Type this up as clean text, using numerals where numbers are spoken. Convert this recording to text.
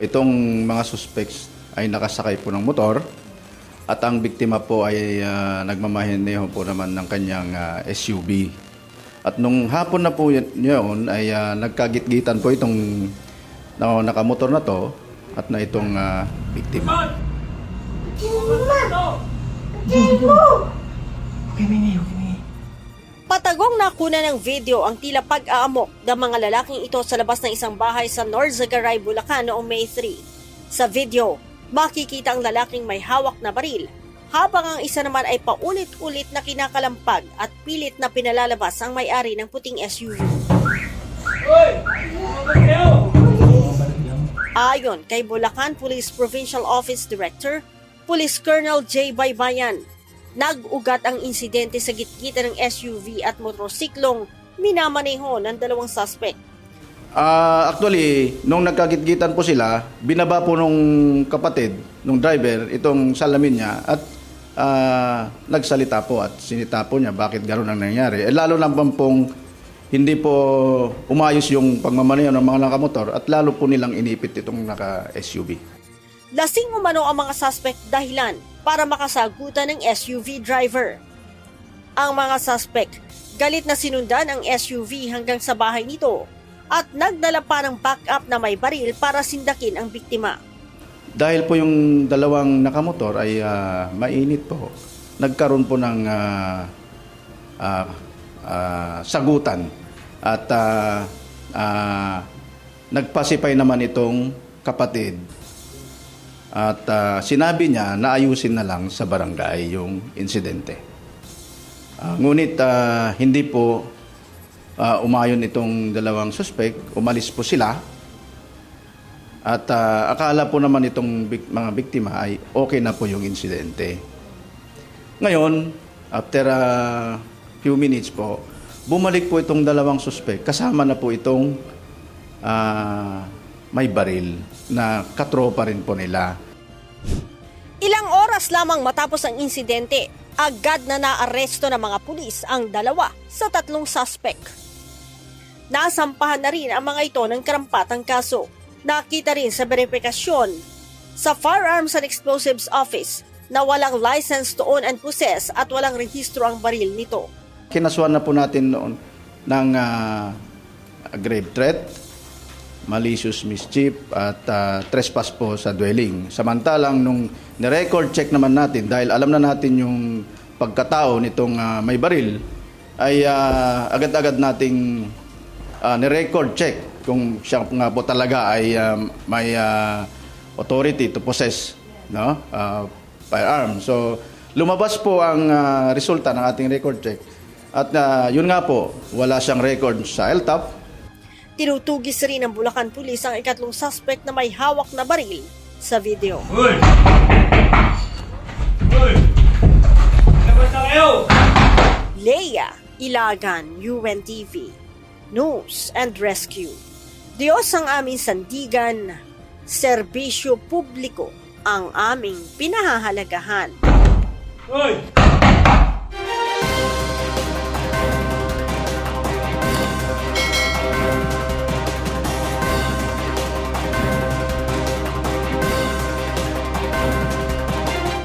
Itong mga suspects ay nakasakay po ng motor at ang biktima po ay nagmamaneho po naman ng kanyang SUV. At nung hapon na po yun ay nagkagitgitan po itong nakamotor na to at na itong biktima. Patagong nakuna ng video ang tila pag-aamok ng mga lalaking ito sa labas ng isang bahay sa Norzagaray, Bulacan noong May 3. Sa video, makikita ang lalaking may hawak na baril, habang ang isa naman ay paulit-ulit na kinakalampag at pilit na pinalalabas ang may-ari ng puting SUV. Ayon kay Bulacan Police Provincial Office Director, Police Colonel J. Baybayan, nag-ugat ang insidente sa gitgitan ng SUV at motorsiklong minamaneho ng dalawang suspect. Actually, nung nagkagitgitan po sila, binaba po nung kapatid, nung driver, itong salamin niya at nagsalita po at sinita po niya bakit gano'n ang nangyari. Lalo lang pong hindi po umayos yung pagmamaneho ng mga nakamotor at lalo po nilang inipit itong naka-SUV. Lasing umano ang mga suspect dahilan para makasagutan ng SUV driver. Ang mga suspect galit na sinundan ang SUV hanggang sa bahay nito at nagdala pa ng backup na may baril para sindakin ang biktima. Dahil po yung dalawang nakamotor ay mainit po, nagkaroon po ng sagutan at nagpasipay naman itong kapatid at sinabi niya na ayusin na lang sa barangay yung insidente. Ngunit hindi po umayon itong dalawang suspect, umalis po sila at akala po naman itong mga biktima ay okay na po yung insidente. Ngayon, after few minutes po, bumalik po itong dalawang suspect, kasama na po itong may baril na katropa rin po nila. Ilang oras lamang matapos ang insidente, agad na naaresto ng mga pulis ang dalawa sa tatlong suspect. Nasampahan na rin ang mga ito ng karampatang kaso. Nakita rin sa verifikasyon sa Firearms and Explosives Office na walang license to own and possess at walang rehistro ang baril nito. Kinasuhan na po natin noon ng grave threat, malicious mischief at trespass po sa dwelling. Samantalang nung ni-record check naman natin, dahil alam na natin yung pagkatao nitong may baril, ay agad-agad nating ni-record check kung siya nga po talaga ay may authority to possess firearm. So lumabas po ang resulta ng ating record check. At yun nga po, wala siyang record sa LTAP. Tinutugis rin ng Bulacan Police ang ikatlong suspect na may hawak na baril sa video. Uy! Uy! Labas na kayo! Leia Ilagan, UNTV, News and Rescue. Diyos ang aming sandigan, serbisyo publiko ang aming pinahahalagahan. Uy!